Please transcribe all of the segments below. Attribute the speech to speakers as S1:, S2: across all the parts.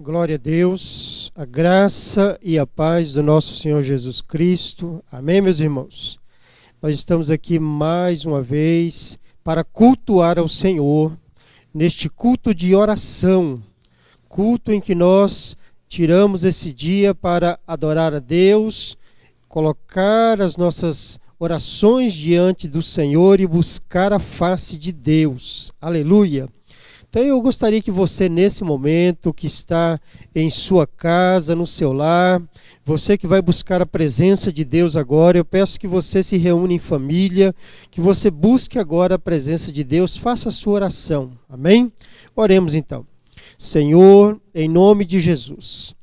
S1: Glória a Deus, a graça e a paz do nosso Senhor Jesus Cristo. Amém, meus irmãos? Nós estamos aqui mais uma vez para cultuar ao Senhor, neste culto de oração, culto em que nós tiramos esse dia para adorar a Deus, colocar as nossas orações diante do Senhor e buscar a face de Deus. Aleluia! Então eu gostaria que você, nesse momento, que está em sua casa, no seu lar, você que vai buscar a presença de Deus agora, eu peço que você se reúna em família, que você busque agora a presença de Deus, faça a sua oração. Amém? Oremos então. Senhor, em nome de Jesus,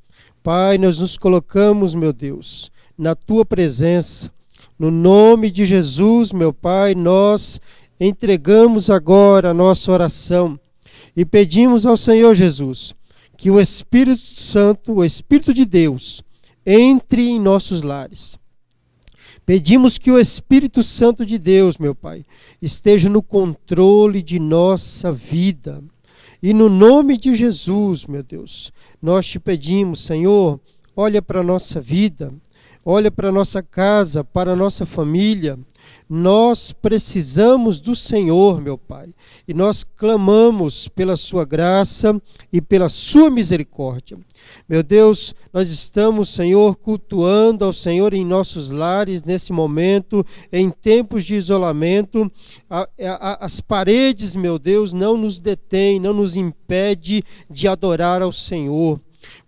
S1: Pai, nós nos colocamos, meu Deus, na Tua presença. No nome de Jesus, meu Pai, nós entregamos agora a nossa oração. E pedimos ao Senhor Jesus que o Espírito Santo, o Espírito de Deus, entre em nossos lares. Pedimos que o Espírito Santo de Deus, meu Pai, esteja no controle de nossa vida. E no nome de Jesus, meu Deus, nós te pedimos, Senhor, olha para a nossa vida, olha para a nossa casa, para a nossa família. Nós precisamos do Senhor, meu Pai, e nós clamamos pela sua graça e pela sua misericórdia. Meu Deus, nós estamos, Senhor, cultuando ao Senhor em nossos lares nesse momento, em tempos de isolamento. As paredes, meu Deus, não nos detêm, não nos impede de adorar ao Senhor.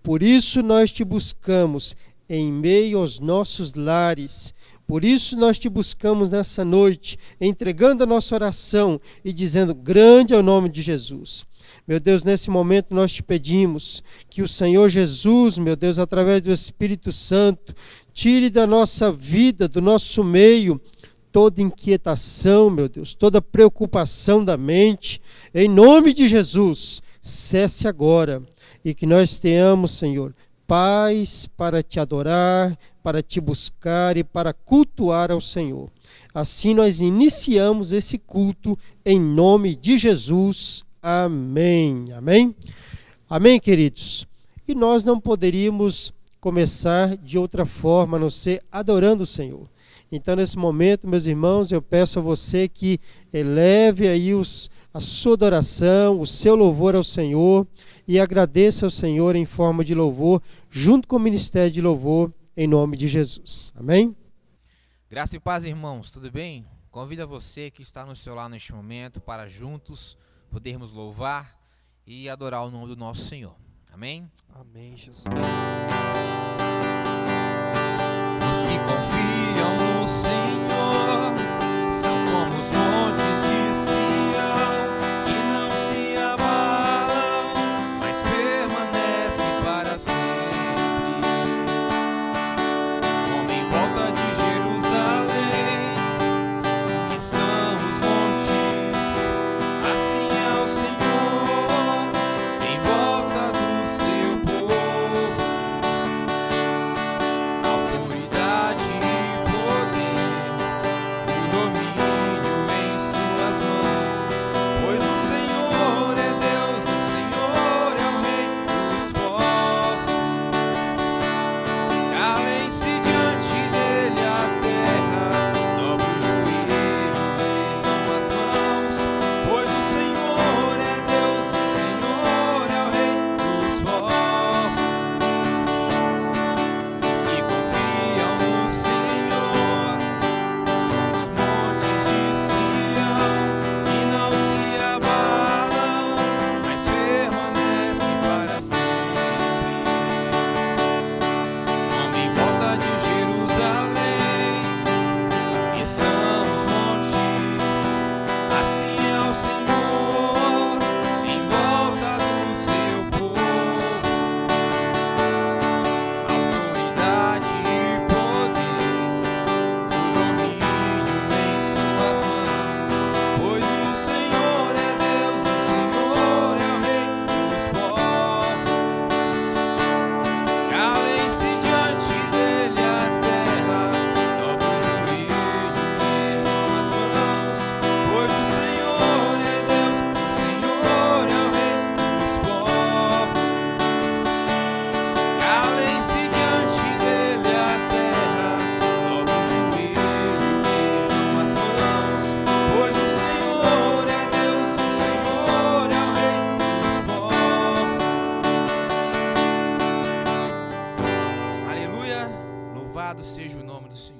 S1: Por isso nós te buscamos em meio aos nossos lares. Por isso nós te buscamos nessa noite, entregando a nossa oração e dizendo, grande é o nome de Jesus. Meu Deus, nesse momento nós te pedimos que o Senhor Jesus, meu Deus, através do Espírito Santo, tire da nossa vida, do nosso meio, toda inquietação, meu Deus, toda preocupação da mente. Em nome de Jesus, cesse agora e que nós tenhamos, Senhor, paz para te adorar, para te buscar e para cultuar ao Senhor. Assim nós iniciamos esse culto em nome de Jesus. Amém. Amém? Amém, queridos? E nós não poderíamos começar de outra forma a não ser adorando o Senhor. Então, nesse momento, meus irmãos, eu peço a você que eleve aí a sua adoração, o seu louvor ao Senhor e agradeça ao Senhor em forma de louvor, junto com o Ministério de Louvor, em nome de Jesus. Amém?
S2: Graça e paz, irmãos, tudo bem? Convido você que está no seu lar neste momento para juntos podermos louvar e adorar o nome do nosso Senhor. Amém?
S3: Amém, Jesus.
S2: Os que confiam no Senhor são como os montes de Sião, que não se abalam, mas permanecem para sempre. Como em volta de Jerusalém, que são os montes, assim é o Senhor, em volta do seu povo. Louvado seja o nome do Senhor.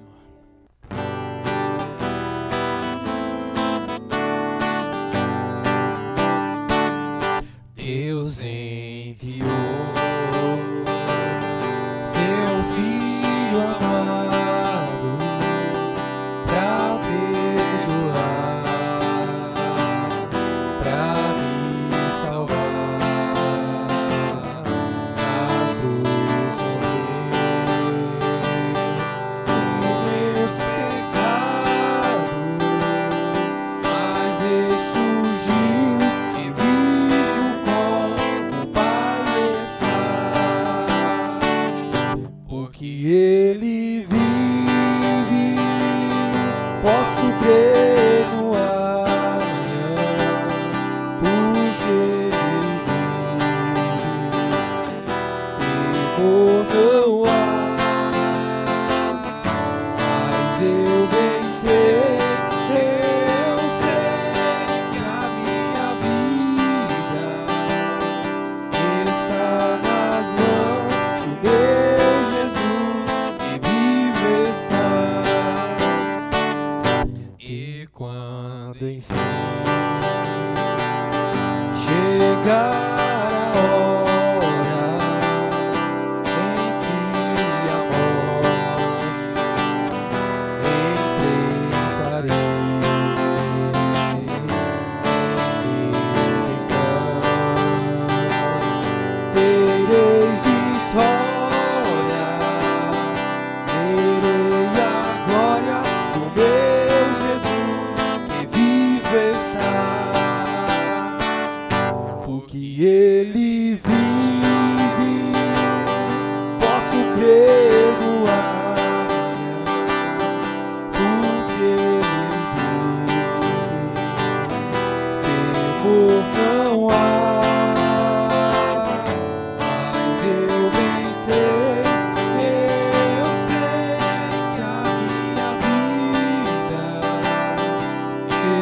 S2: Deus enviou seu Filho amado pra perdoar, pra me salvar. A cruz morreu meus pecados, mas ressurgiu e vivo com o Pai está, porque Ele vive, posso crer no amanhã, porque Ele vive, temor não há, mas eu bem sei, eu sei que a minha vida está nas mãos do meu Jesus, que vive está. E quando enfim chegar a hora em que a morte enfrentarei sem pecado, terei vitória, terei a glória do meu Jesus, que vive está, porque Ele vive, posso crer no amanhã, porque Ele vive, temor não há, mas eu bem sei que a minha vida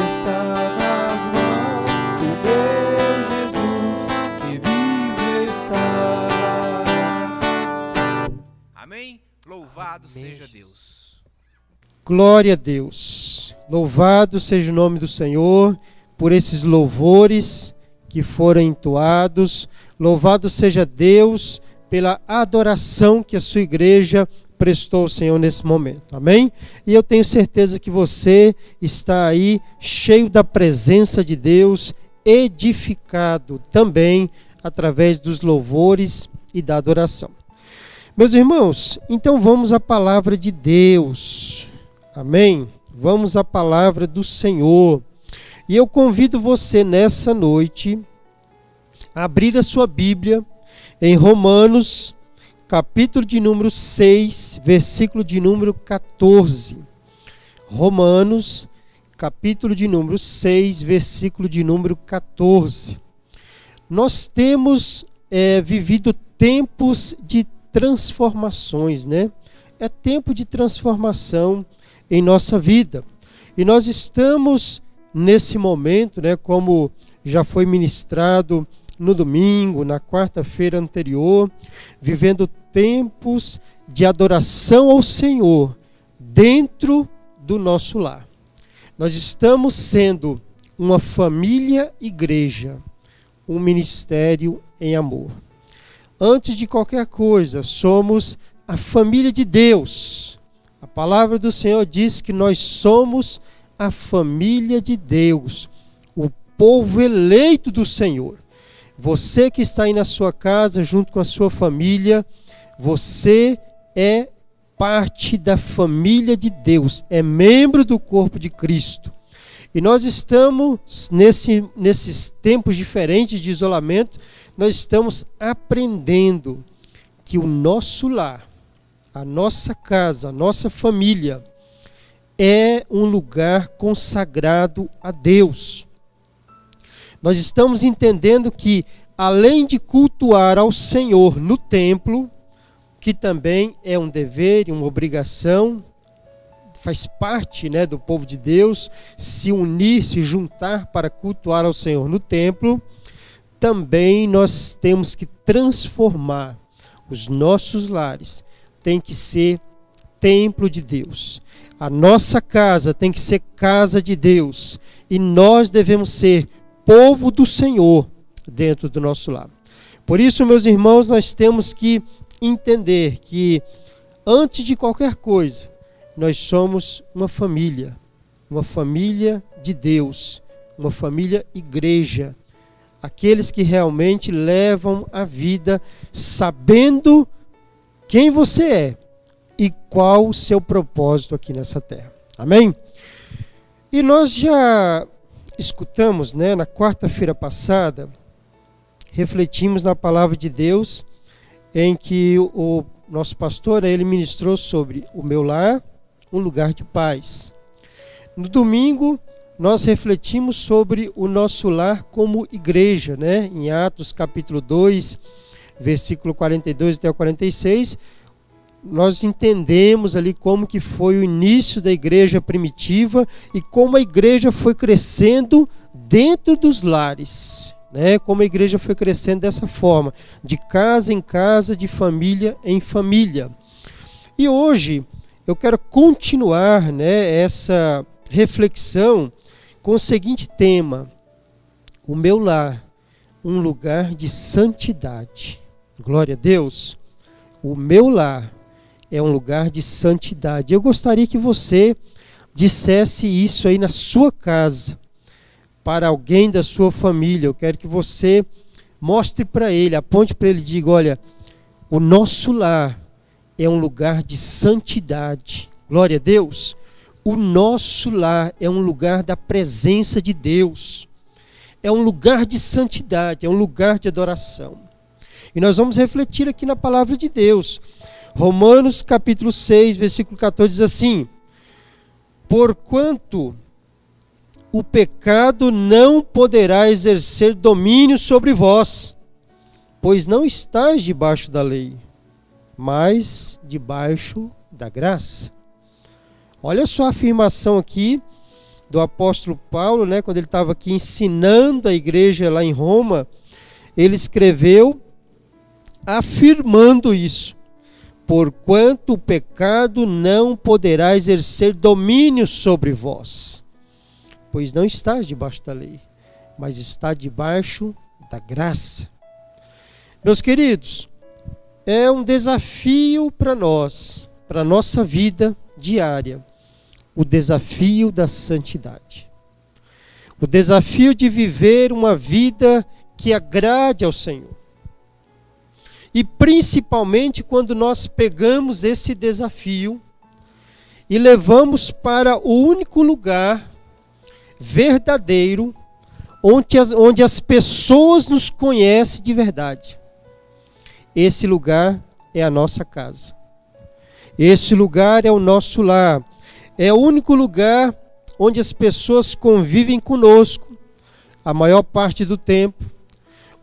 S2: está nas mãos do meu Jesus, que vive está. Amém? Louvado seja Deus.
S1: Glória a Deus. Louvado seja o nome do Senhor por esses louvores que foram entoados. Louvado seja Deus pela adoração que a sua igreja prestou ao Senhor nesse momento. Amém? E eu tenho certeza que você está aí cheio da presença de Deus, edificado também através dos louvores e da adoração. Meus irmãos, então vamos à palavra de Deus. Amém? Vamos à palavra do Senhor. E eu convido você nessa noite a abrir a sua Bíblia em Romanos, capítulo de número 6, versículo de número 14. Romanos, capítulo de número 6, versículo de número 14. Nós temos vivido tempos de transformações, né? É tempo de transformação em nossa vida. E nós estamos nesse momento, né, como já foi ministrado no domingo, na quarta-feira anterior, vivendo tempos de adoração ao Senhor dentro do nosso lar. Nós estamos sendo uma família igreja, um ministério em amor. Antes de qualquer coisa, somos a família de Deus. A palavra do Senhor diz que nós somos a família de Deus, o povo eleito do Senhor. Você que está aí na sua casa, junto com a sua família, você é parte da família de Deus, é membro do corpo de Cristo. E nós estamos, nesses tempos diferentes de isolamento, nós estamos aprendendo que o nosso lar, a nossa casa, a nossa família, é um lugar consagrado a Deus. Nós estamos entendendo que, além de cultuar ao Senhor no templo, que também é um dever e uma obrigação, faz parte, né, do povo de Deus, se unir, se juntar para cultuar ao Senhor no templo, também nós temos que transformar os nossos lares, tem que ser templo de Deus. A nossa casa tem que ser casa de Deus. E nós devemos ser povo do Senhor dentro do nosso lar. Por isso, meus irmãos, nós temos que entender que, antes de qualquer coisa, nós somos uma família de Deus, uma família igreja. Aqueles que realmente levam a vida sabendo quem você é e qual o seu propósito aqui nessa terra. Amém? E nós já escutamos, na quarta-feira passada, refletimos na palavra de Deus, em que o nosso pastor, ele ministrou sobre o meu lar, um lugar de paz. No domingo, nós refletimos sobre o nosso lar como igreja, em Atos capítulo 2, versículo 42 até o 46, nós entendemos ali como que foi o início da igreja primitiva e como a igreja foi crescendo dentro dos lares, como a igreja foi crescendo dessa forma, de casa em casa, de família em família. E hoje eu quero continuar, essa reflexão com o seguinte tema: o meu lar, um lugar de santidade. Glória a Deus. O meu lar é um lugar de santidade. Eu gostaria que você dissesse isso aí na sua casa, para alguém da sua família. Eu quero que você mostre para ele, aponte para ele e diga: olha, o nosso lar é um lugar de santidade. Glória a Deus. O nosso lar é um lugar da presença de Deus. É um lugar de santidade, é um lugar de adoração. E nós vamos refletir aqui na palavra de Deus. Romanos capítulo 6, versículo 14 diz assim: porquanto o pecado não poderá exercer domínio sobre vós, pois não estáis debaixo da lei, mas debaixo da graça. Olha só a afirmação aqui do apóstolo Paulo, quando ele estava aqui ensinando a igreja lá em Roma, ele escreveu afirmando isso: porquanto o pecado não poderá exercer domínio sobre vós, pois não estás debaixo da lei, mas está debaixo da graça. Meus queridos, é um desafio para nós, para a nossa vida diária, o desafio da santidade. O desafio de viver uma vida que agrade ao Senhor. E principalmente quando nós pegamos esse desafio e levamos para o único lugar verdadeiro onde as pessoas nos conhecem de verdade. Esse lugar é a nossa casa. Esse lugar é o nosso lar. É o único lugar onde as pessoas convivem conosco a maior parte do tempo.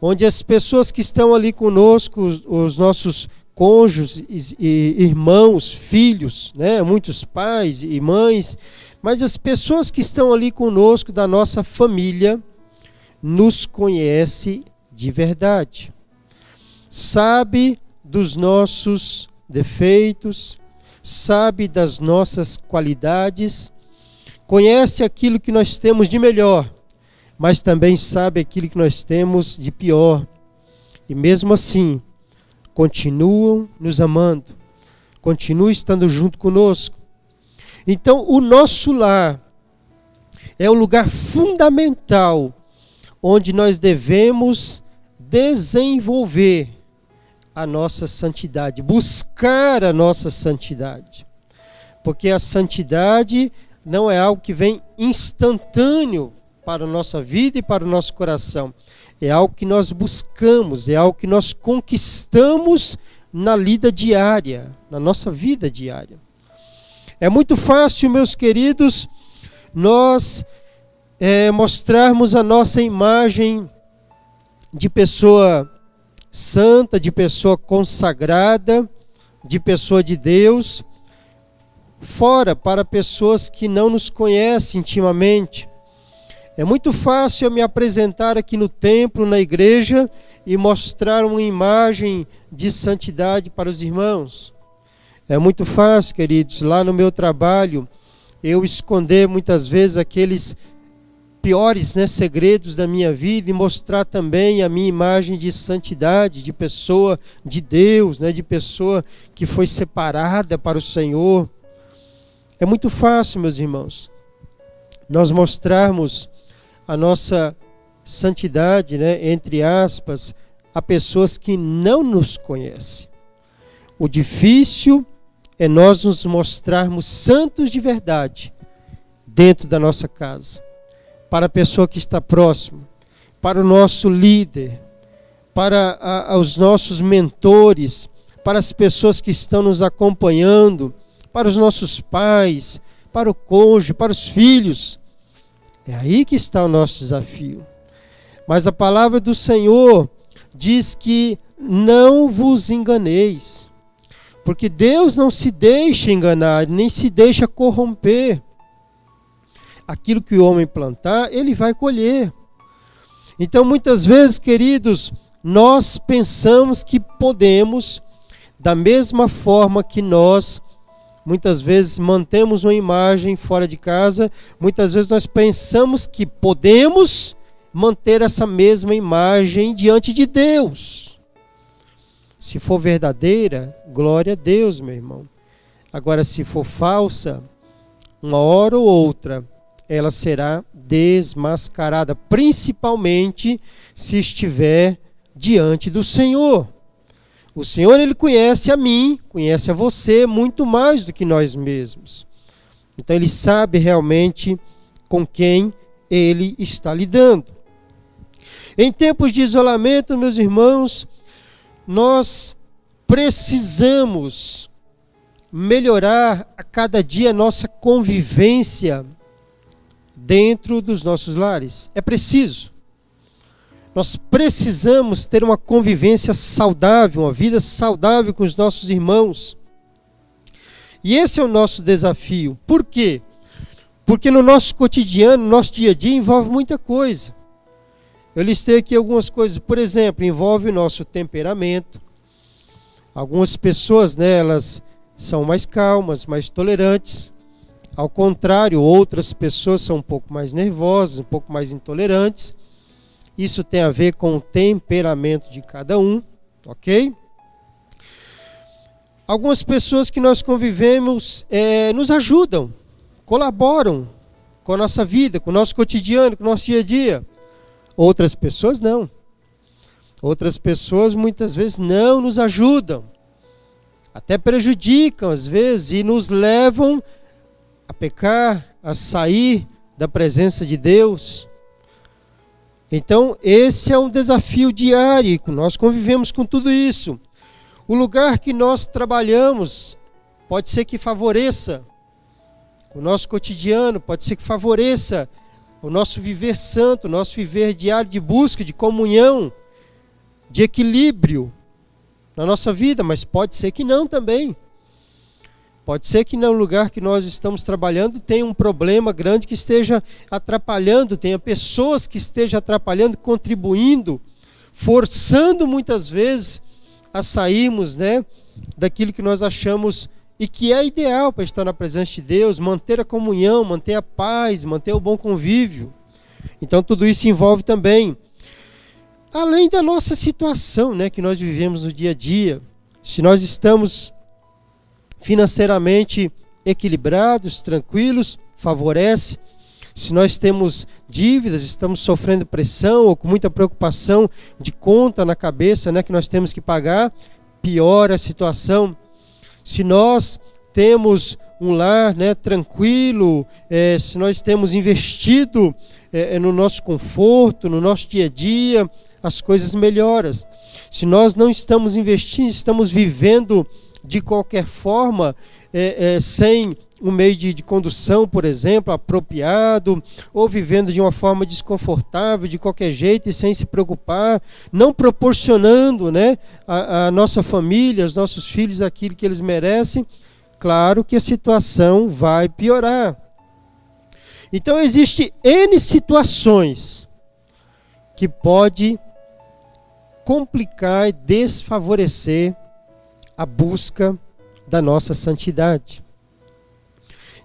S1: Onde as pessoas que estão ali conosco, os nossos cônjuges, irmãos, filhos, muitos pais e mães, mas as pessoas que estão ali conosco da nossa família, nos conhecem de verdade. Sabe dos nossos defeitos, sabe das nossas qualidades, conhece aquilo que nós temos de melhor, mas também sabe aquilo que nós temos de pior. E mesmo assim, continuam nos amando, continuam estando junto conosco. Então, o nosso lar é o lugar fundamental onde nós devemos desenvolver a nossa santidade, buscar a nossa santidade. Porque a santidade não é algo que vem instantâneo para a nossa vida e para o nosso coração. É algo que nós buscamos, é algo que nós conquistamos na lida diária, na nossa vida diária. É muito fácil, meus queridos, nós mostrarmos a nossa imagem de pessoa santa, de pessoa consagrada, de pessoa de Deus, fora para pessoas que não nos conhecem intimamente. É muito fácil eu me apresentar aqui no templo, na igreja, e mostrar uma imagem de santidade para os irmãos. É muito fácil, queridos, lá no meu trabalho, eu esconder muitas vezes aqueles piores, né, segredos da minha vida e mostrar também a minha imagem de santidade, de pessoa de Deus, né, de pessoa que foi separada para o Senhor. É muito fácil, meus irmãos, nós mostrarmos a nossa santidade, né, entre aspas, a pessoas que não nos conhecem. O difícil é nós nos mostrarmos santos de verdade dentro da nossa casa, para a pessoa que está próxima, para o nosso líder, para os nossos mentores, para as pessoas que estão nos acompanhando, para os nossos pais, para o cônjuge, para os filhos. É aí que está o nosso desafio. Mas a palavra do Senhor diz que não vos enganeis, porque Deus não se deixa enganar, nem se deixa corromper. Aquilo que o homem plantar, ele vai colher. Então, muitas vezes, queridos, nós pensamos que podemos, da mesma forma que nós, muitas vezes, mantemos uma imagem fora de casa, muitas vezes nós pensamos que podemos manter essa mesma imagem diante de Deus. Se for verdadeira, glória a Deus, meu irmão. Agora, se for falsa, uma hora ou outra, ela será desmascarada, principalmente se estiver diante do Senhor. O Senhor, Ele conhece a mim, conhece a você muito mais do que nós mesmos. Então Ele sabe realmente com quem Ele está lidando. Em tempos de isolamento, meus irmãos, nós precisamos melhorar a cada dia a nossa convivência dentro dos nossos lares. É preciso. Nós precisamos ter uma convivência saudável, uma vida saudável com os nossos irmãos. E esse é o nosso desafio. Por quê? Porque no nosso cotidiano, no nosso dia a dia, envolve muita coisa. Eu listei aqui algumas coisas. Por exemplo, envolve o nosso temperamento. Algumas pessoas, né, elas são mais calmas, mais tolerantes. Ao contrário, outras pessoas são um pouco mais nervosas, um pouco mais intolerantes. Isso tem a ver com o temperamento de cada um, ok? Algumas pessoas que nós convivemos nos ajudam, colaboram com a nossa vida, com o nosso cotidiano, com o nosso dia a dia. Outras pessoas não. Outras pessoas muitas vezes não nos ajudam. Até prejudicam às vezes e nos levam a pecar, a sair da presença de Deus. Então, esse é um desafio diário, nós convivemos com tudo isso. O lugar que nós trabalhamos pode ser que favoreça o nosso cotidiano, pode ser que favoreça o nosso viver santo, o nosso viver diário de busca, de comunhão, de equilíbrio na nossa vida, mas pode ser que não também. Pode ser que no lugar que nós estamos trabalhando tenha um problema grande que esteja atrapalhando, tenha pessoas que estejam atrapalhando, contribuindo, forçando muitas vezes a sairmos, né, daquilo que nós achamos e que é ideal para estar na presença de Deus, manter a comunhão, manter a paz, manter o bom convívio. Então tudo isso envolve também, além da nossa situação, né, que nós vivemos no dia a dia, se nós estamos financeiramente equilibrados, tranquilos, favorece. Se nós temos dívidas, estamos sofrendo pressão ou com muita preocupação de conta na cabeça, né, que nós temos que pagar, piora a situação. Se nós temos um lar, né, tranquilo, se nós temos investido no nosso conforto, no nosso dia a dia, as coisas melhoram. Se nós não estamos investindo, estamos vivendo de qualquer forma, sem um meio de condução, por exemplo, apropriado, ou vivendo de uma forma desconfortável, de qualquer jeito e sem se preocupar, não proporcionando, né, a nossa família, aos nossos filhos aquilo que eles merecem, claro que a situação vai piorar. Então existem N situações que pode complicar e desfavorecer a busca da nossa santidade.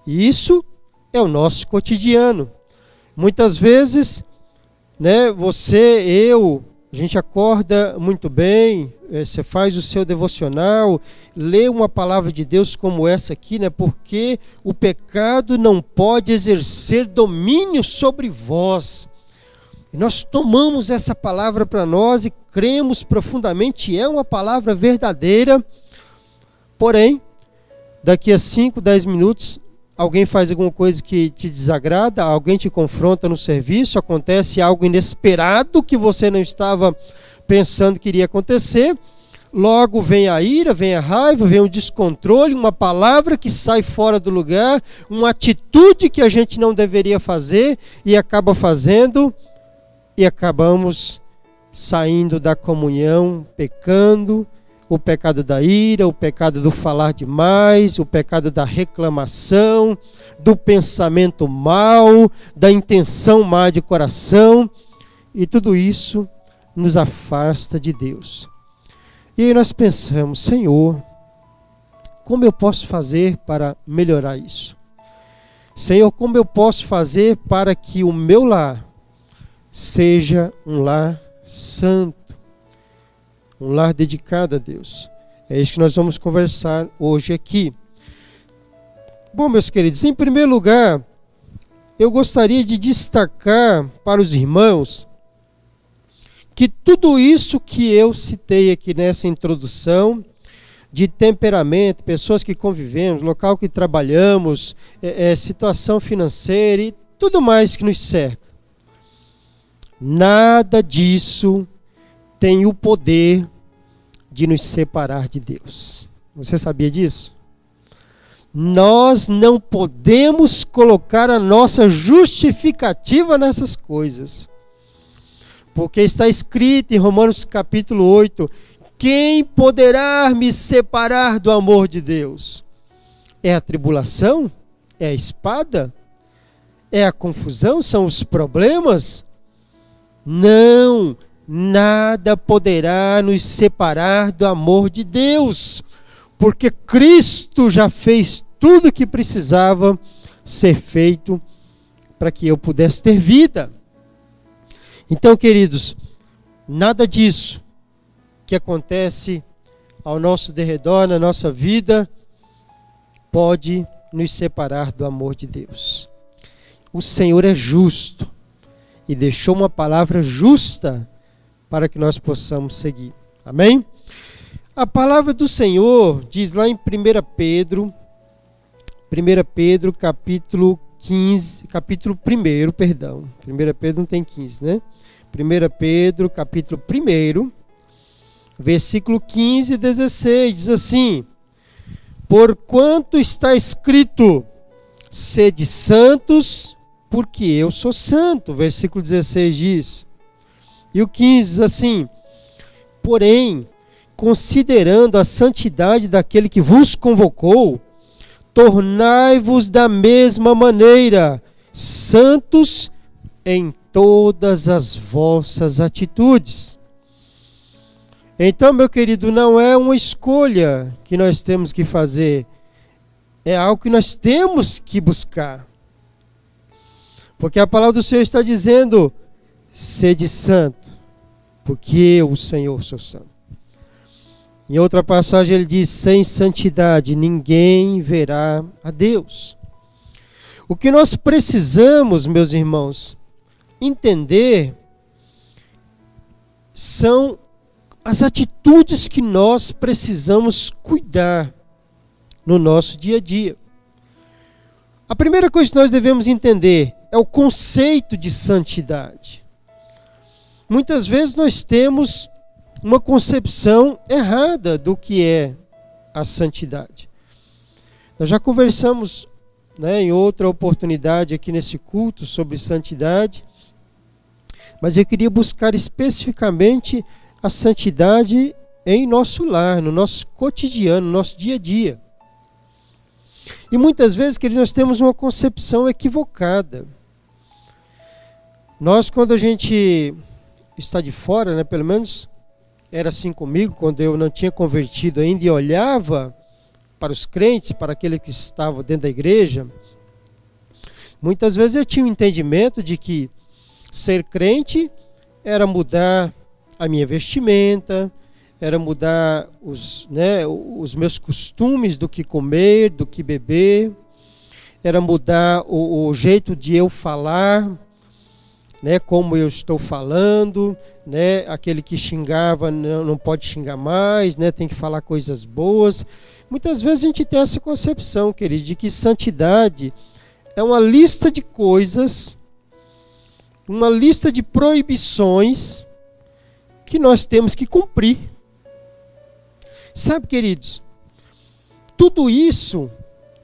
S1: E isso é o nosso cotidiano. Muitas vezes, né, você, eu, a gente acorda muito bem, você faz o seu devocional, lê uma palavra de Deus como essa aqui, né, porque o pecado não pode exercer domínio sobre vós. E nós tomamos essa palavra para nós e cremos profundamente, é uma palavra verdadeira. Porém, daqui a 5, 10 minutos, alguém faz alguma coisa que te desagrada, alguém te confronta no serviço, acontece algo inesperado que você não estava pensando que iria acontecer, logo vem a ira, vem a raiva, vem o descontrole, uma palavra que sai fora do lugar, uma atitude que a gente não deveria fazer e acaba fazendo, e acabamos saindo da comunhão, pecando, o pecado da ira, o pecado do falar demais, o pecado da reclamação, do pensamento mau, da intenção má de coração, e tudo isso nos afasta de Deus. E aí nós pensamos, Senhor, como eu posso fazer para melhorar isso? Senhor, como eu posso fazer para que o meu lar seja um lar santo, um lar dedicado a Deus? É isso que nós vamos conversar hoje aqui. Bom, meus queridos, em primeiro lugar, eu gostaria de destacar para os irmãos que tudo isso que eu citei aqui nessa introdução, de temperamento, pessoas que convivemos, local que trabalhamos, situação financeira e tudo mais que nos cerca, nada disso tem o poder de nos separar de Deus. Você sabia disso? Nós não podemos colocar a nossa justificativa nessas coisas. Porque está escrito em Romanos capítulo 8, quem poderá me separar do amor de Deus? É a tribulação? É a espada? É a confusão? São os problemas? Não, nada poderá nos separar do amor de Deus, porque Cristo já fez tudo o que precisava ser feito para que eu pudesse ter vida. Então, queridos, nada disso que acontece ao nosso derredor, na nossa vida, pode nos separar do amor de Deus. O Senhor é justo e deixou uma palavra justa para que nós possamos seguir. Amém? A palavra do Senhor diz lá em 1 Pedro capítulo 15, capítulo 1, perdão. 1 Pedro não tem 15, né? 1 Pedro capítulo 1, versículo 15 e 16, diz assim: porquanto está escrito, sede santos, porque eu sou santo. Versículo 16 diz. E o 15 diz assim: porém, considerando a santidade daquele que vos convocou, tornai-vos da mesma maneira santos em todas as vossas atitudes. Então, meu querido, não é uma escolha que nós temos que fazer, é algo que nós temos que buscar. Porque a palavra do Senhor está dizendo, sede santo, porque eu, o Senhor, sou santo. Em outra passagem ele diz, sem santidade ninguém verá a Deus. O que nós precisamos, meus irmãos, entender são as atitudes que nós precisamos cuidar no nosso dia a dia. A primeira coisa que nós devemos entender é o conceito de santidade. Muitas vezes nós temos uma concepção errada do que é a santidade. Nós já conversamos, em outra oportunidade aqui nesse culto sobre santidade, mas eu queria buscar especificamente a santidade em nosso lar, no nosso cotidiano, no nosso dia a dia. E muitas vezes, queridos, nós temos uma concepção equivocada. Nós, quando a gente está de fora, pelo menos era assim comigo, quando eu não tinha convertido ainda e olhava para os crentes, para aqueles que estavam dentro da igreja, muitas vezes eu tinha um entendimento de que ser crente era mudar a minha vestimenta, era mudar os meus costumes do que comer, do que beber, era mudar o jeito de eu falar, né, como eu estou falando, né, aquele que xingava não pode xingar mais, né, tem que falar coisas boas. Muitas vezes a gente tem essa concepção, querido, de que santidade é uma lista de coisas, uma lista de proibições que nós temos que cumprir. Sabe, queridos, tudo isso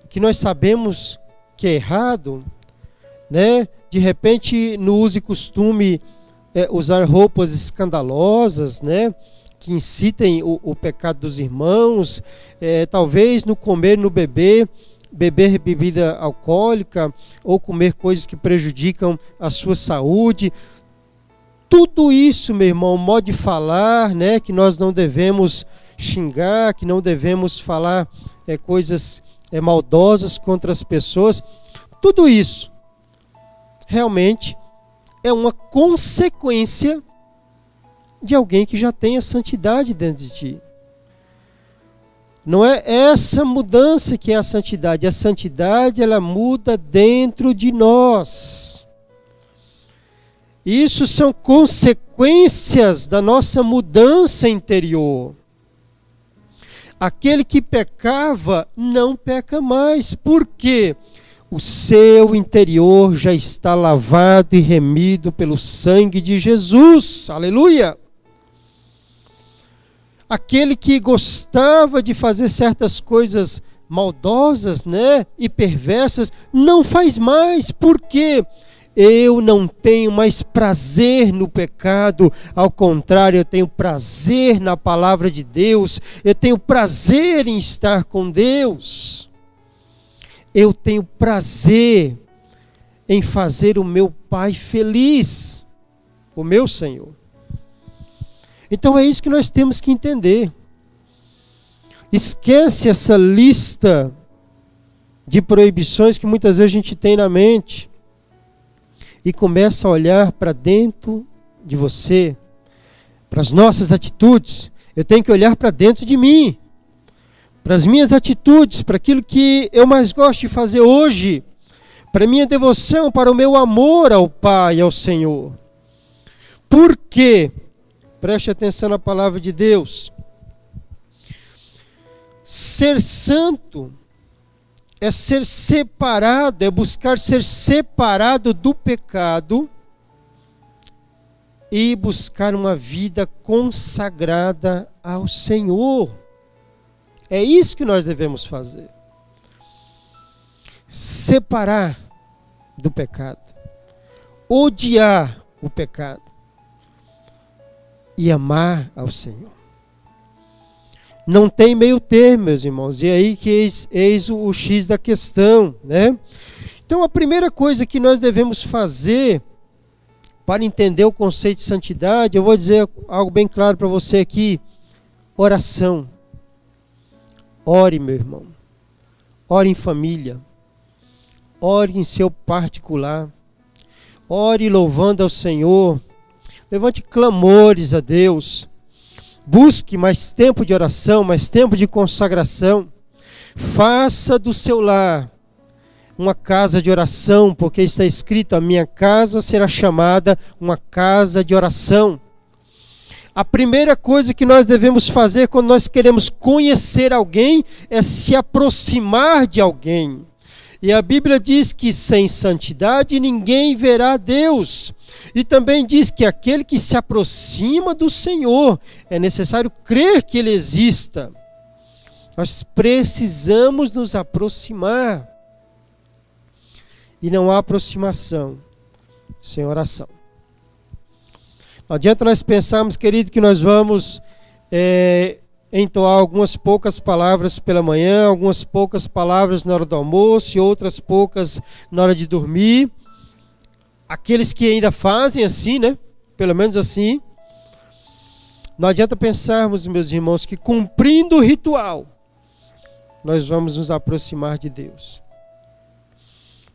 S1: que nós sabemos que é errado, né? De repente, no uso e costume, usar roupas escandalosas, né? Que incitem o pecado dos irmãos, talvez no comer, no beber bebida alcoólica, ou comer coisas que prejudicam a sua saúde. Tudo isso, meu irmão, modo de falar, né? Que nós não devemos xingar, que não devemos falar coisas maldosas contra as pessoas. Tudo isso realmente é uma consequência de alguém que já tem a santidade dentro de ti. Não é essa mudança que é a santidade. A santidade, ela muda dentro de nós. Isso são consequências da nossa mudança interior. Aquele que pecava não peca mais. Por quê? O seu interior já está lavado e remido pelo sangue de Jesus. Aleluia! Aquele que gostava de fazer certas coisas maldosas, né, e perversas, não faz mais. Por quê? Eu não tenho mais prazer no pecado, ao contrário, eu tenho prazer na palavra de Deus, eu tenho prazer em estar com Deus, eu tenho prazer em fazer o meu Pai feliz, o meu Senhor. Então é isso que nós temos que entender. Esquece essa lista de proibições que muitas vezes a gente tem na mente. E começa a olhar para dentro de você, para as nossas atitudes. Eu tenho que olhar para dentro de mim, para as minhas atitudes, para aquilo que eu mais gosto de fazer hoje, para a minha devoção, para o meu amor ao Pai e ao Senhor. Por quê? Preste atenção na palavra de Deus. Ser santo é ser separado, é buscar ser separado do pecado e buscar uma vida consagrada ao Senhor. É isso que nós devemos fazer. Separar do pecado, odiar o pecado e amar ao Senhor. Não tem meio termo, meus irmãos. E aí que eis o X da questão, né? Então a primeira coisa que nós devemos fazer para entender o conceito de santidade, eu vou dizer algo bem claro para você aqui: oração. Ore, meu irmão. Ore em família. Ore em seu particular. Ore louvando ao Senhor. Levante clamores a Deus. Busque mais tempo de oração, mais tempo de consagração. Faça do seu lar uma casa de oração, porque está escrito: a minha casa será chamada uma casa de oração. A primeira coisa que nós devemos fazer quando nós queremos conhecer alguém é se aproximar de alguém. E a Bíblia diz que sem santidade ninguém verá Deus. E também diz que aquele que se aproxima do Senhor, é necessário crer que Ele exista. Nós precisamos nos aproximar. E não há aproximação sem oração. Não adianta nós pensarmos, querido, que nós vamos entoar algumas poucas palavras pela manhã, algumas poucas palavras na hora do almoço e outras poucas na hora de dormir. Aqueles que ainda fazem assim, né? Pelo menos assim. Não adianta pensarmos, meus irmãos, que cumprindo o ritual, nós vamos nos aproximar de Deus.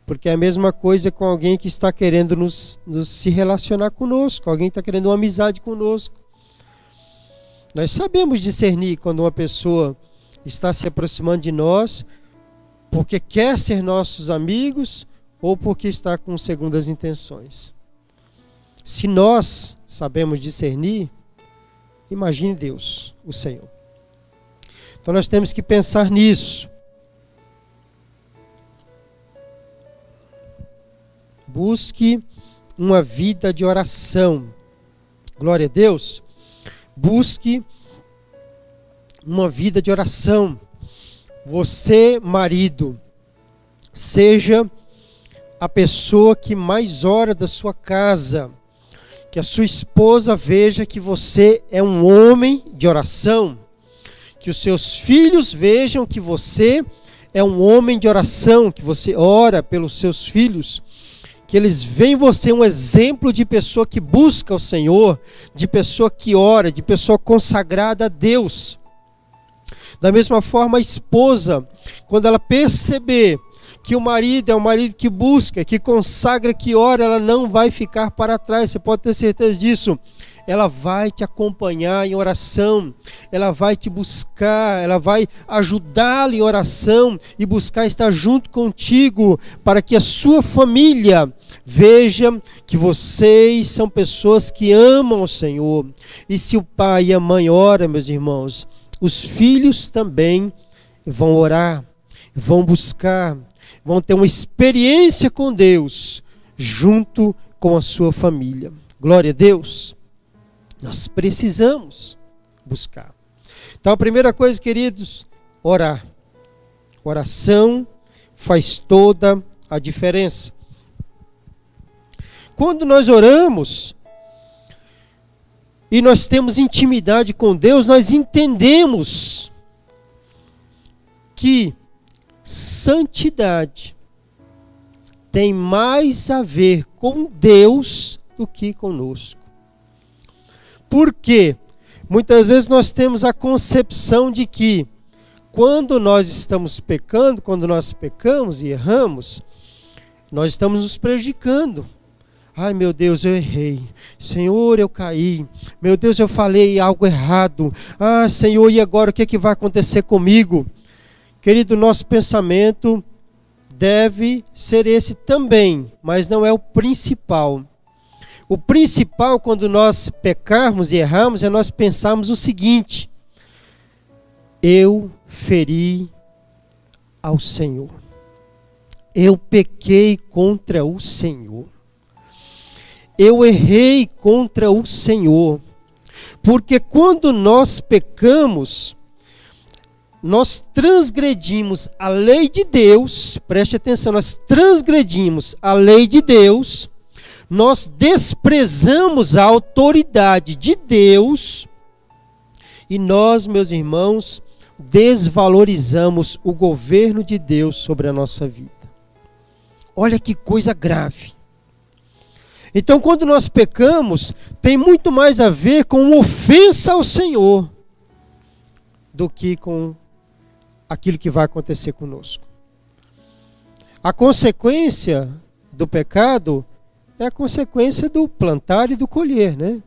S1: Porque é a mesma coisa com alguém que está querendo se relacionar conosco, alguém que está querendo uma amizade conosco. Nós sabemos discernir quando uma pessoa está se aproximando de nós porque quer ser nossos amigos ou porque está com segundas intenções. Se nós sabemos discernir, imagine Deus, o Senhor. Então nós temos que pensar nisso. Busque uma vida de oração. Glória a Deus. Busque uma vida de oração. Você, marido, seja a pessoa que mais ora da sua casa. Que a sua esposa veja que você é um homem de oração. Que os seus filhos vejam que você é um homem de oração, que você ora pelos seus filhos. Que eles veem em você um exemplo de pessoa que busca o Senhor, de pessoa que ora, de pessoa consagrada a Deus. Da mesma forma, a esposa, quando ela perceber que o marido é um marido que busca, que consagra, que ora, ela não vai ficar para trás, você pode ter certeza disso. Ela vai te acompanhar em oração, ela vai te buscar, ela vai ajudá-la em oração e buscar estar junto contigo, para que a sua família veja que vocês são pessoas que amam o Senhor. E se o pai e a mãe oram, meus irmãos, os filhos também vão orar, vão buscar, vão ter uma experiência com Deus, junto com a sua família. Glória a Deus. Nós precisamos buscar. Então a primeira coisa, queridos, orar. Oração faz toda a diferença. Quando nós oramos e nós temos intimidade com Deus, nós entendemos que santidade tem mais a ver com Deus do que conosco. Por quê? Muitas vezes nós temos a concepção de que quando nós estamos pecando, quando nós pecamos e erramos, nós estamos nos prejudicando. Ai, meu Deus, eu errei. Senhor, eu caí. Meu Deus, eu falei algo errado. Ah, Senhor, e agora o que é que vai acontecer comigo? Querido, nosso pensamento deve ser esse também, mas não é o principal. O principal, quando nós pecarmos e errarmos, é nós pensarmos o seguinte: eu feri ao Senhor. Eu pequei contra o Senhor. Eu errei contra o Senhor. Porque quando nós pecamos, nós transgredimos a lei de Deus. Preste atenção, nós transgredimos a lei de Deus. Nós desprezamos a autoridade de Deus e nós, meus irmãos, desvalorizamos o governo de Deus sobre a nossa vida. Olha que coisa grave. Então, quando nós pecamos, tem muito mais a ver com ofensa ao Senhor do que com aquilo que vai acontecer conosco. A consequência do pecado é a consequência do plantar e do colher, né?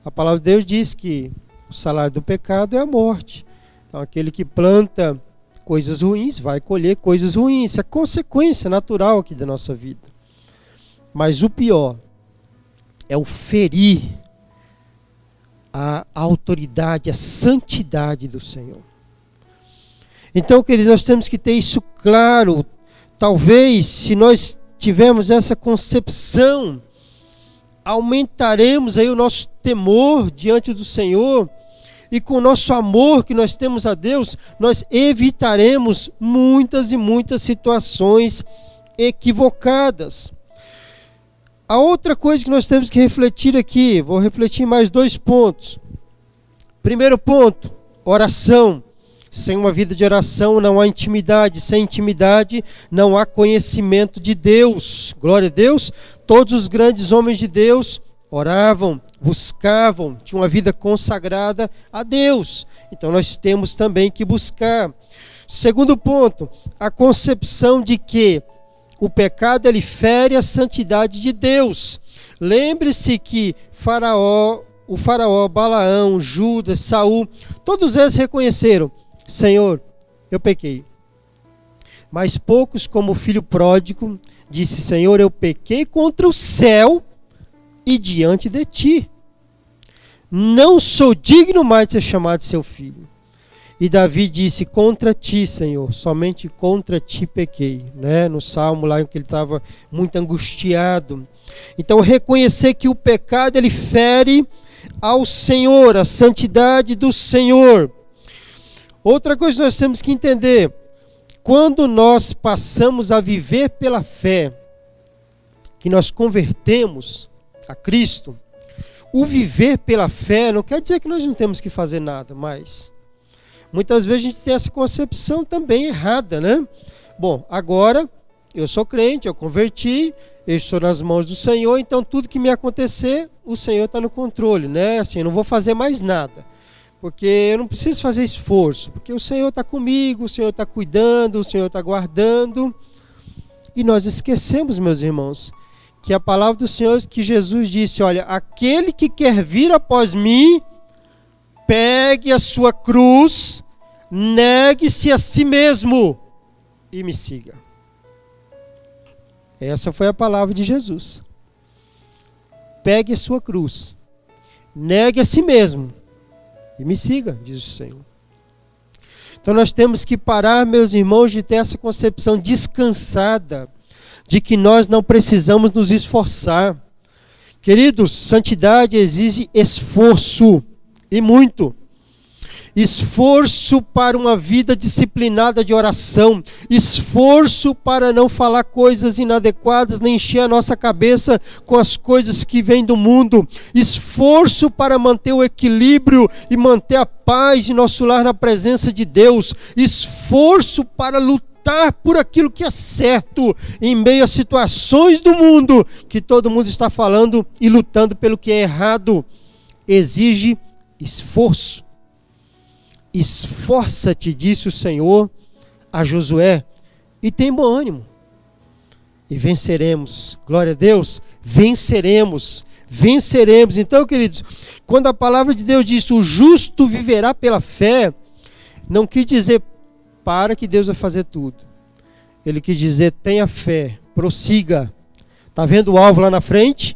S1: A palavra de Deus diz que o salário do pecado é a morte. Então, aquele que planta coisas ruins vai colher coisas ruins. Isso é consequência natural aqui da nossa vida. Mas o pior é o ferir a autoridade, a santidade do Senhor. Então, queridos, nós temos que ter isso claro. Talvez, se nós tivermos essa concepção, aumentaremos aí o nosso temor diante do Senhor, e com o nosso amor que nós temos a Deus, nós evitaremos muitas e muitas situações equivocadas. A outra coisa que nós temos que refletir aqui, vou refletir em mais 2 pontos. Primeiro ponto, oração. Sem uma vida de oração não há intimidade. Sem intimidade não há conhecimento de Deus. Glória a Deus. Todos os grandes homens de Deus oravam, buscavam, tinham uma vida consagrada a Deus. Então nós temos também que buscar. Segundo ponto, a concepção de que o pecado ele fere a santidade de Deus. Lembre-se que o faraó, Balaão, Judas, Saul, todos eles reconheceram: Senhor, eu pequei. Mas poucos, como o filho pródigo, disse: Senhor, eu pequei contra o céu e diante de ti. Não sou digno mais de ser chamado seu filho. E Davi disse: contra ti, Senhor, somente contra ti pequei. No salmo lá em que ele estava muito angustiado. Então reconhecer que o pecado ele fere ao Senhor, a santidade do Senhor. Outra coisa que nós temos que entender: quando nós passamos a viver pela fé, que nós convertemos a Cristo, o viver pela fé não quer dizer que nós não temos que fazer nada, mas muitas vezes a gente tem essa concepção também errada, Bom, agora eu sou crente, eu converti, eu estou nas mãos do Senhor, então tudo que me acontecer, o Senhor está no controle, Assim, eu não vou fazer mais nada, porque eu não preciso fazer esforço, porque o Senhor está comigo, o Senhor está cuidando, o Senhor está guardando. E nós esquecemos, meus irmãos, que a palavra do Senhor, que Jesus disse: olha, aquele que quer vir após mim, pegue a sua cruz, negue-se a si mesmo e me siga. Essa foi a palavra de Jesus. Pegue a sua cruz, negue a si mesmo e me siga, diz o Senhor. Então nós temos que parar, meus irmãos, de ter essa concepção descansada de que nós não precisamos nos esforçar. Queridos, santidade exige esforço, e muito. Esforço para uma vida disciplinada de oração, esforço para não falar coisas inadequadas, nem encher a nossa cabeça com as coisas que vêm do mundo, esforço para manter o equilíbrio e manter a paz de nosso lar na presença de Deus, esforço para lutar por aquilo que é certo, em meio a situações do mundo, que todo mundo está falando e lutando pelo que é errado. Exige esforço. Esforça-te, disse o Senhor a Josué, e tem bom ânimo, e venceremos. Glória a Deus, venceremos. Então, queridos, quando a palavra de Deus diz: o justo viverá pela fé, não quis dizer para que Deus vai fazer tudo. Ele quis dizer: tenha fé, prossiga. Está vendo o alvo lá na frente?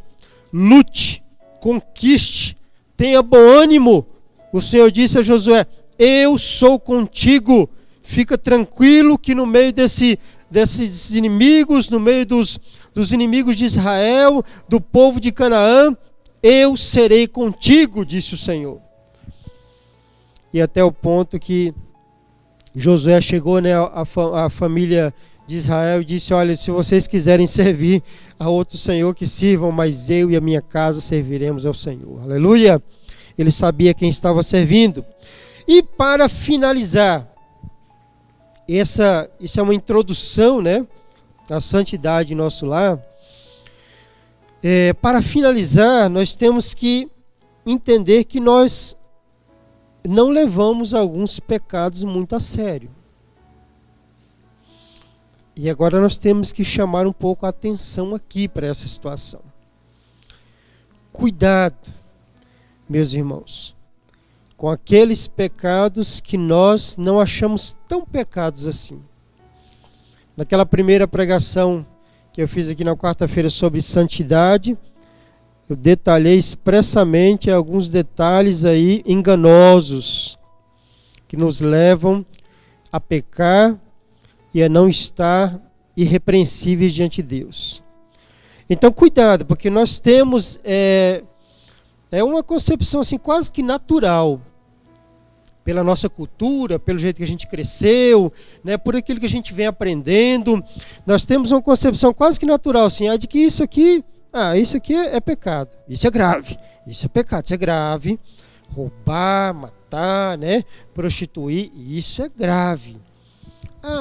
S1: Lute, conquiste, tenha bom ânimo. O Senhor disse a Josué: eu sou contigo, fica tranquilo que no meio desses inimigos, no meio dos inimigos de Israel, do povo de Canaã, eu serei contigo, disse o Senhor. E até o ponto que Josué chegou, a família de Israel, e disse: olha, se vocês quiserem servir a outro Senhor, que sirvam, mas eu e a minha casa serviremos ao Senhor. Aleluia! Ele sabia quem estava servindo. E para finalizar, isso é uma introdução, à santidade em nosso lar. Para finalizar, nós temos que entender que nós não levamos alguns pecados muito a sério. E agora nós temos que chamar um pouco a atenção aqui para essa situação. Cuidado, meus irmãos, com aqueles pecados que nós não achamos tão pecados assim. Naquela primeira pregação que eu fiz aqui na quarta-feira sobre santidade, eu detalhei expressamente alguns detalhes aí enganosos que nos levam a pecar e a não estar irrepreensíveis diante de Deus. Então cuidado, porque nós temos uma concepção assim quase que natural, pela nossa cultura, pelo jeito que a gente cresceu, por aquilo que a gente vem aprendendo. Nós temos uma concepção quase que natural assim, de que isso aqui é pecado, isso é grave, isso é pecado, isso é grave. Roubar, matar, prostituir, isso é grave.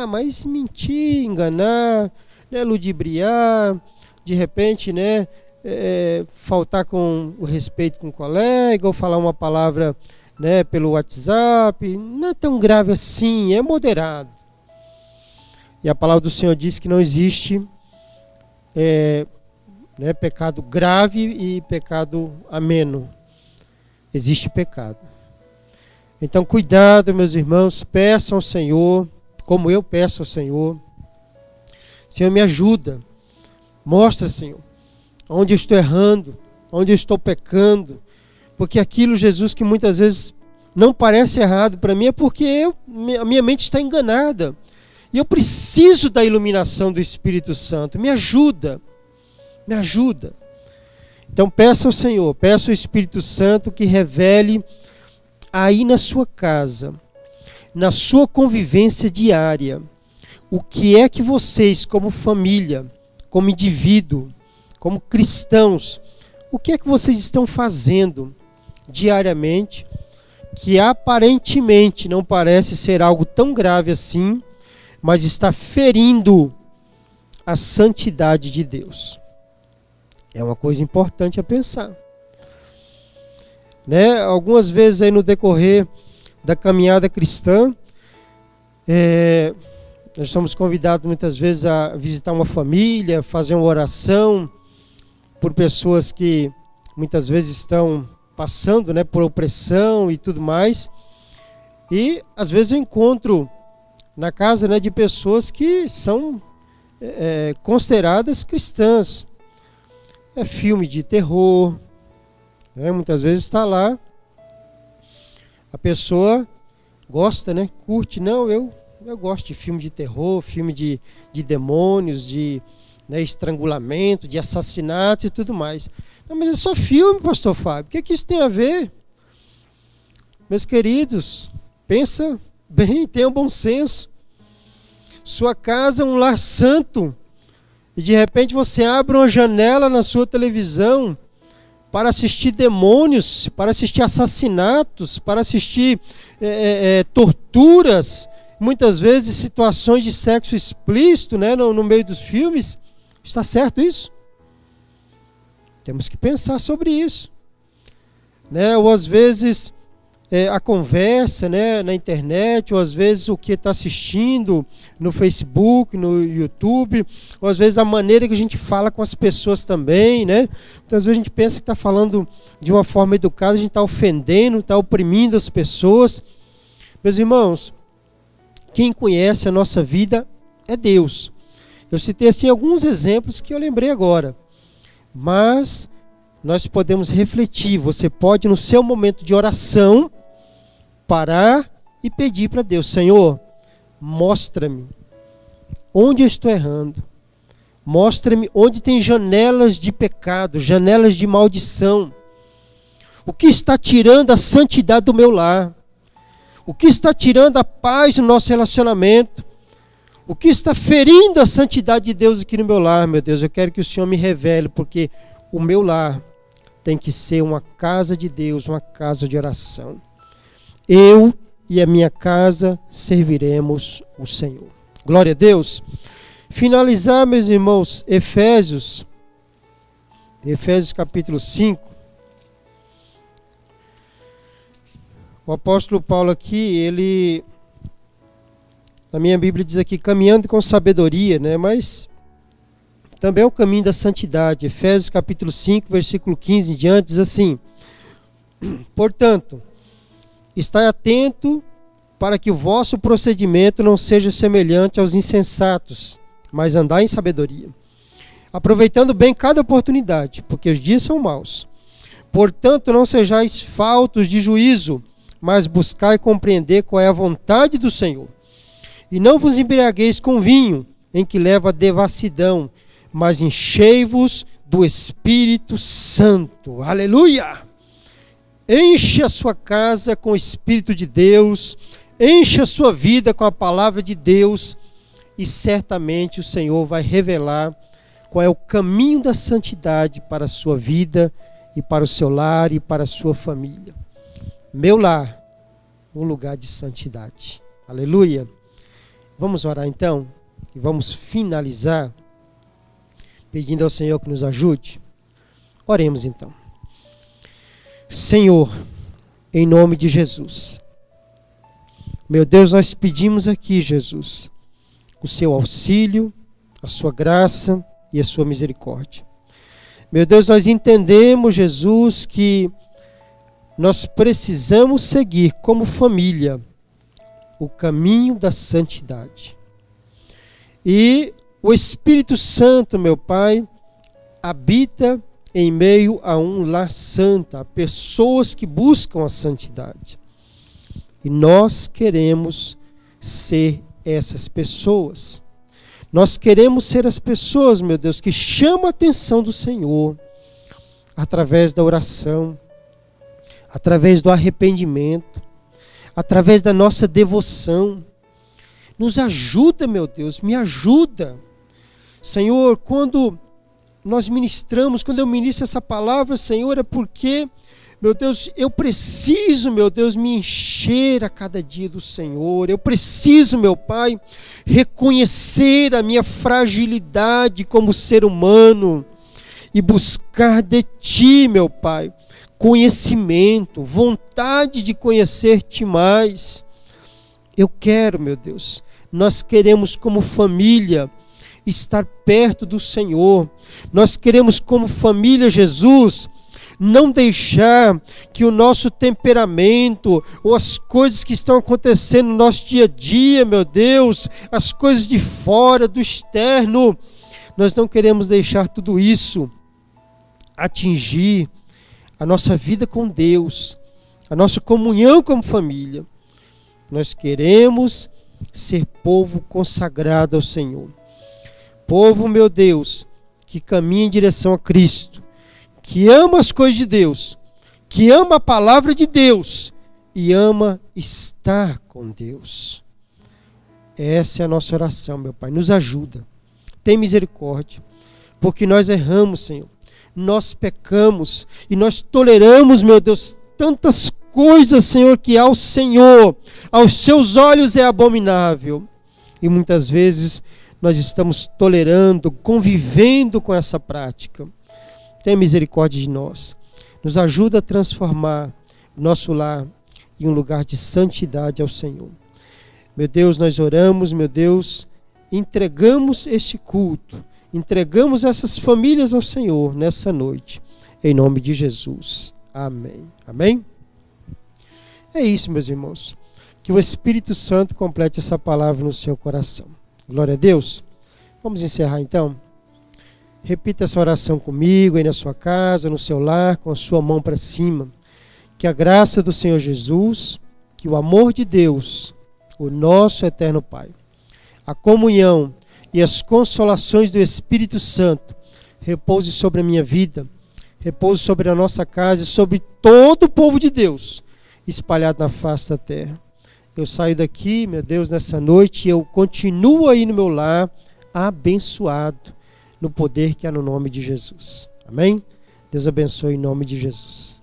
S1: Mas mentir, enganar, ludibriar, de repente, faltar com o respeito com o colega, ou falar uma palavra, pelo WhatsApp, não é tão grave assim, é moderado. E a palavra do Senhor diz que não existe pecado grave e pecado ameno. Existe pecado. Então, cuidado, meus irmãos, peçam ao Senhor, como eu peço ao Senhor. Senhor, me ajuda. Mostra, Senhor, onde eu estou errando, onde eu estou pecando. Porque aquilo, Jesus, que muitas vezes não parece errado para mim, é porque a minha mente está enganada. E eu preciso da iluminação do Espírito Santo. Me ajuda. Me ajuda. Então peça ao Senhor, peça ao Espírito Santo que revele aí na sua casa, na sua convivência diária, o que é que vocês, como família, como indivíduo, como cristãos, o que é que vocês estão fazendo diariamente, que aparentemente não parece ser algo tão grave assim, mas está ferindo a santidade de Deus. É uma coisa importante a pensar. Algumas vezes aí no decorrer da caminhada cristã, nós somos convidados muitas vezes a visitar uma família, fazer uma oração por pessoas que muitas vezes estão passando por opressão e tudo mais. E às vezes eu encontro na casa de pessoas que são consideradas cristãs. É filme de terror, muitas vezes está lá, a pessoa gosta, curte, não, eu gosto de filme de terror, filme de demônios, de estrangulamento, de assassinato e tudo mais. Não, mas é só filme, pastor Fábio, o que isso tem a ver? Meus queridos, pensa bem, tenha um bom senso. Sua casa é um lar santo. E de repente você abre uma janela na sua televisão para assistir demônios, para assistir assassinatos, para assistir torturas, muitas vezes situações de sexo explícito no meio dos filmes. Está certo isso? Temos que pensar sobre isso. Ou às vezes a conversa na internet, ou às vezes o que está assistindo no Facebook, no YouTube, ou às vezes a maneira que a gente fala com as pessoas também, Muitas vezes a gente pensa que está falando de uma forma educada, a gente está ofendendo, está oprimindo as pessoas. Meus irmãos, quem conhece a nossa vida é Deus. Eu citei assim alguns exemplos que eu lembrei agora, mas nós podemos refletir. Você pode, no seu momento de oração, parar e pedir para Deus: Senhor, mostra-me onde eu estou errando. Mostra-me onde tem janelas de pecado, janelas de maldição. O que está tirando a santidade do meu lar? O que está tirando a paz do nosso relacionamento? O que está ferindo a santidade de Deus aqui no meu lar, meu Deus? Eu quero que o Senhor me revele, porque o meu lar tem que ser uma casa de Deus, uma casa de oração. Eu e a minha casa serviremos o Senhor. Glória a Deus. Finalizar, meus irmãos, Efésios capítulo 5. O apóstolo Paulo aqui, ele, na minha Bíblia diz aqui, caminhando com sabedoria, mas também é o caminho da santidade. Efésios capítulo 5, versículo 15 em diante, diz assim: portanto, estai atento para que o vosso procedimento não seja semelhante aos insensatos, mas andai em sabedoria, aproveitando bem cada oportunidade, porque os dias são maus. Portanto, não sejais faltos de juízo, mas buscai compreender qual é a vontade do Senhor. E não vos embriagueis com vinho, em que leva a devassidão, mas enchei-vos do Espírito Santo. Aleluia! Enche a sua casa com o Espírito de Deus, enche a sua vida com a palavra de Deus, e certamente o Senhor vai revelar qual é o caminho da santidade para a sua vida, e para o seu lar, e para a sua família. Meu lar, um lugar de santidade. Aleluia! Vamos orar então, e vamos finalizar pedindo ao Senhor que nos ajude. Oremos então. Senhor, em nome de Jesus, meu Deus, nós pedimos aqui, Jesus, o seu auxílio, a sua graça e a sua misericórdia. Meu Deus, nós entendemos, Jesus, que nós precisamos seguir como família o caminho da santidade. E o Espírito Santo, meu Pai, habita em meio a um lar santo, a pessoas que buscam a santidade. E nós queremos ser essas pessoas. Nós queremos ser as pessoas, meu Deus, que chamam a atenção do Senhor através da oração, através do arrependimento, através da nossa devoção. Nos ajuda, meu Deus, me ajuda. Senhor, quando nós ministramos, quando eu ministro essa palavra, Senhor, é porque, meu Deus, eu preciso, meu Deus, me encher a cada dia do Senhor. Eu preciso, meu Pai, reconhecer a minha fragilidade como ser humano e buscar de Ti, meu Pai, conhecimento, vontade de conhecer-Te mais. Eu quero, meu Deus, nós queremos como família estar perto do Senhor. Nós queremos como família, Jesus, não deixar que o nosso temperamento ou as coisas que estão acontecendo no nosso dia a dia, meu Deus, as coisas de fora, do externo, nós não queremos deixar tudo isso atingir a nossa vida com Deus, a nossa comunhão como família. Nós queremos ser povo consagrado ao Senhor. Povo, meu Deus, que caminha em direção a Cristo, que ama as coisas de Deus, que ama a palavra de Deus e ama estar com Deus. Essa é a nossa oração, meu Pai. Nos ajuda. Tem misericórdia, porque nós erramos, Senhor. Nós pecamos e nós toleramos, meu Deus, tantas coisas, Senhor, que ao Senhor, aos seus olhos é abominável. E muitas vezes nós estamos tolerando, convivendo com essa prática. Tenha misericórdia de nós. Nos ajuda a transformar o nosso lar em um lugar de santidade ao Senhor. Meu Deus, nós oramos, meu Deus, entregamos este culto, entregamos essas famílias ao Senhor nessa noite, em nome de Jesus. Amém. Amém? É isso, meus irmãos. Que o Espírito Santo complete essa palavra no seu coração. Glória a Deus. Vamos encerrar então? Repita essa oração comigo aí na sua casa, no seu lar, com a sua mão para cima. Que a graça do Senhor Jesus, que o amor de Deus, o nosso eterno Pai, a comunhão e as consolações do Espírito Santo repouse sobre a minha vida, repouse sobre a nossa casa e sobre todo o povo de Deus espalhado na face da terra. Eu saio daqui, meu Deus, nessa noite e eu continuo aí no meu lar abençoado no poder que há no nome de Jesus. Amém? Deus abençoe em nome de Jesus.